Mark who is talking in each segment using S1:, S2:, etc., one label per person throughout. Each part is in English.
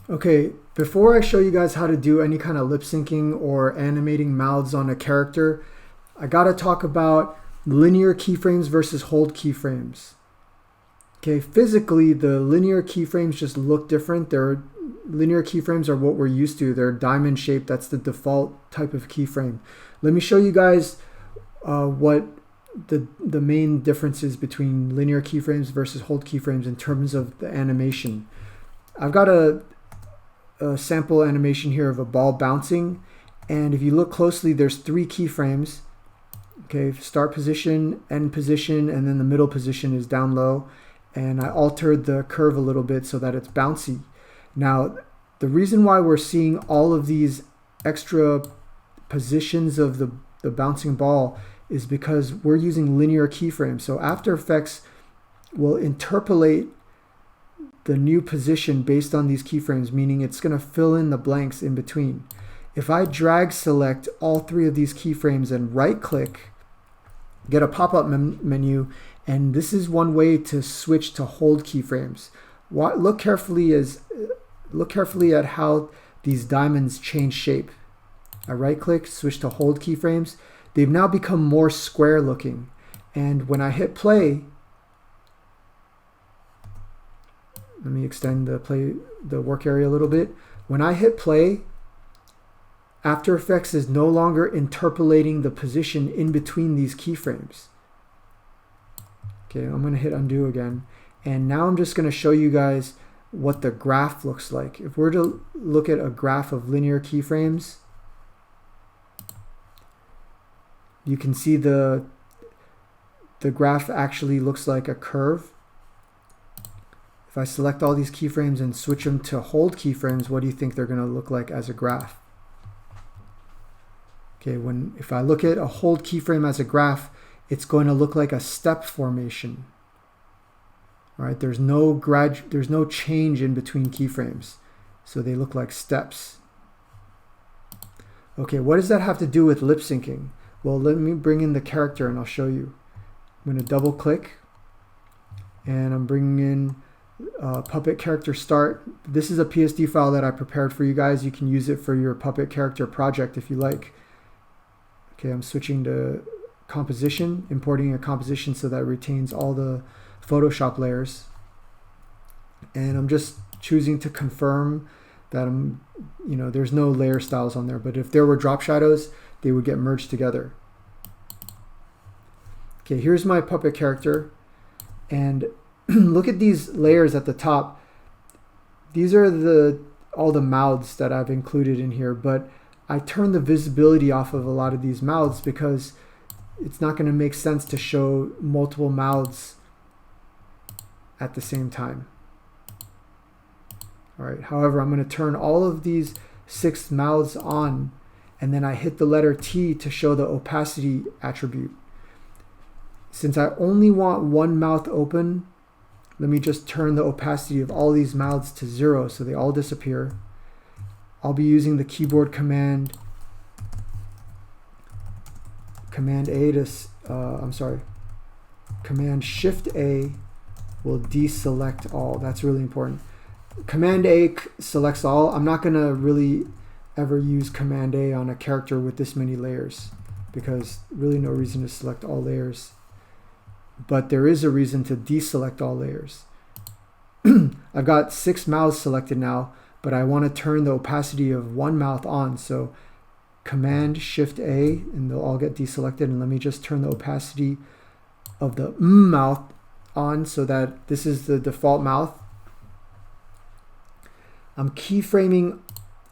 S1: Okay, before I show you guys how to do any kind of lip syncing or animating mouths on a character, I gotta talk about linear keyframes versus hold keyframes. Okay, physically the linear keyframes just look different. Linear keyframes are what we're used to. They're diamond shaped. That's the default type of keyframe. Let me show you guys what the main differences between linear keyframes versus hold keyframes in terms of the animation. I've got a sample animation here of a ball bouncing, and if you look closely, there's 3 keyframes. Okay, start position, end position, and then the middle position is down low, and I altered the curve a little bit so that it's bouncy. Now, the reason why we're seeing all of these extra positions of the bouncing ball is because we're using linear keyframes. So After Effects will interpolate the new position based on these keyframes, meaning it's going to fill in the blanks in between. If I drag select all 3 of these keyframes and right click, get a pop-up menu, and this is one way to switch to hold keyframes. Look carefully at how these diamonds change shape. I right click, switch to hold keyframes. They've now become more square looking, and when I hit play, let me extend the work area a little bit. When I hit play, After Effects is no longer interpolating the position in between these keyframes. Okay, I'm going to hit undo again. And now I'm just going to show you guys what the graph looks like. If we're to look at a graph of linear keyframes, you can see the graph actually looks like a curve. If I select all these keyframes and switch them to hold keyframes, what do you think they're going to look like as a graph? Okay, if I look at a hold keyframe as a graph, it's going to look like a step formation. All right, there's no change in between keyframes, so they look like steps. Okay, what does that have to do with lip syncing? Well, let me bring in the character and I'll show you. I'm going to double click, and I'm bringing in puppet character start. This is a PSD file that I prepared for you guys. You can use it for your puppet character project if you like. Okay, I'm switching to composition, importing a composition so that it retains all the Photoshop layers. And I'm just choosing to confirm that there's no layer styles on there, but if there were drop shadows, they would get merged together. Okay, here's my puppet character, and look at these layers at the top. These are all the mouths that I've included in here, but I turned the visibility off of a lot of these mouths because it's not going to make sense to show multiple mouths at the same time. All right, however, I'm going to turn all of these 6 mouths on, and then I hit the letter T to show the opacity attribute. Since I only want one mouth open, let me just turn the opacity of all these mouths to 0 so they all disappear. I'll be using the keyboard command Command Shift A will deselect all. That's really important. Command A selects all. I'm not going to really ever use Command A on a character with this many layers because really no reason to select all layers. But there is a reason to deselect all layers. I've got 6 mouths selected now, but I want to turn the opacity of one mouth on. So Command Shift A, and they'll all get deselected. And let me just turn the opacity of the mouth on so that this is the default mouth. I'm keyframing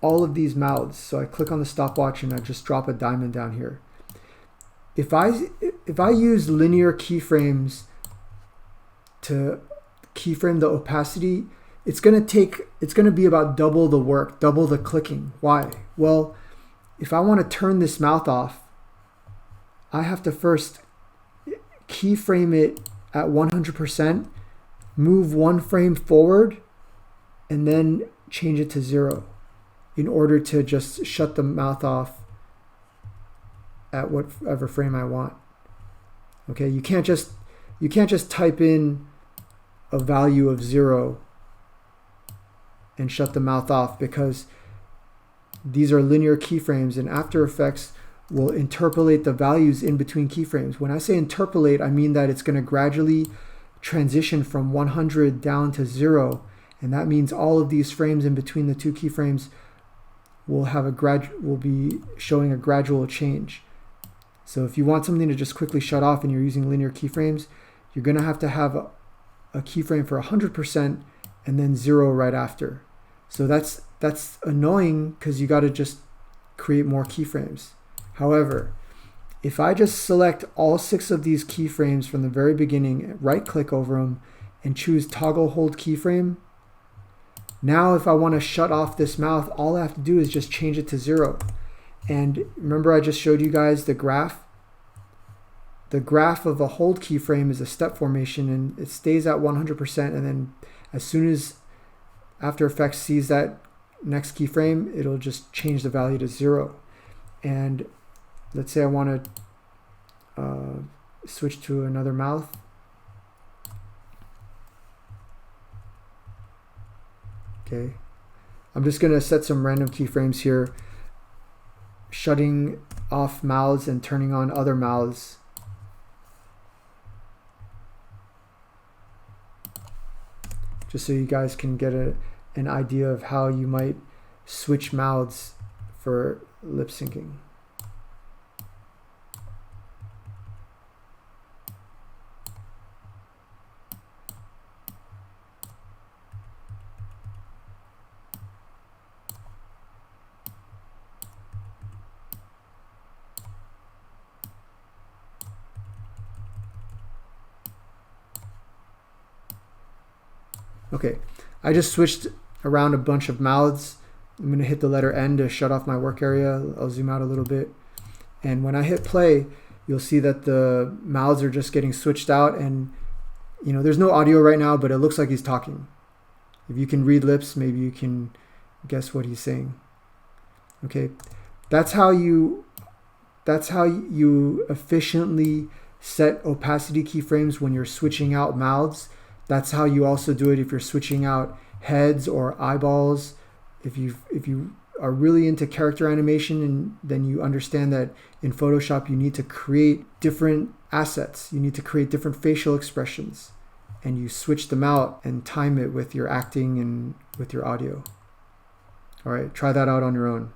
S1: all of these mouths. So I click on the stopwatch and I just drop a diamond down here. If I use linear keyframes to keyframe the opacity, it's going to be about double the work, double the clicking. Why? Well, if I want to turn this mouth off, I have to first keyframe it at 100%, move 1 frame forward, and then change it to 0 in order to just shut the mouth off at whatever frame I want. Okay, you can't just type in a value of 0 and shut the mouth off, because these are linear keyframes, and After Effects will interpolate the values in between keyframes. When I say interpolate, I mean that it's going to gradually transition from 100 down to 0, and that means all of these frames in between the two keyframes will be showing a gradual change. So if you want something to just quickly shut off and you're using linear keyframes, you're going to have a keyframe for 100% and then 0 right after. So that's annoying, because you got to just create more keyframes. However, if I just select all 6 of these keyframes from the very beginning, right click over them and choose toggle hold keyframe, now if I want to shut off this mouth, all I have to do is just change it to 0. And remember, I just showed you guys the graph. The graph of a hold keyframe is a step formation, and it stays at 100%, and then as soon as After Effects sees that next keyframe, it'll just change the value to 0. And let's say I want to switch to another mouth. Okay, I'm just going to set some random keyframes here, shutting off mouths and turning on other mouths. Just so you guys can get an idea of how you might switch mouths for lip syncing. Okay, I just switched around a bunch of mouths. I'm going to hit the letter N to shut off my work area. I'll zoom out a little bit. And when I hit play, you'll see that the mouths are just getting switched out, and there's no audio right now, but it looks like he's talking. If you can read lips, maybe you can guess what he's saying. Okay, that's how you efficiently set opacity keyframes when you're switching out mouths. That's how you also do it if you're switching out heads or eyeballs. If you are really into character animation, and then you understand that in Photoshop you need to create different assets, you need to create different facial expressions, and you switch them out and time it with your acting and with your audio. All right, try that out on your own.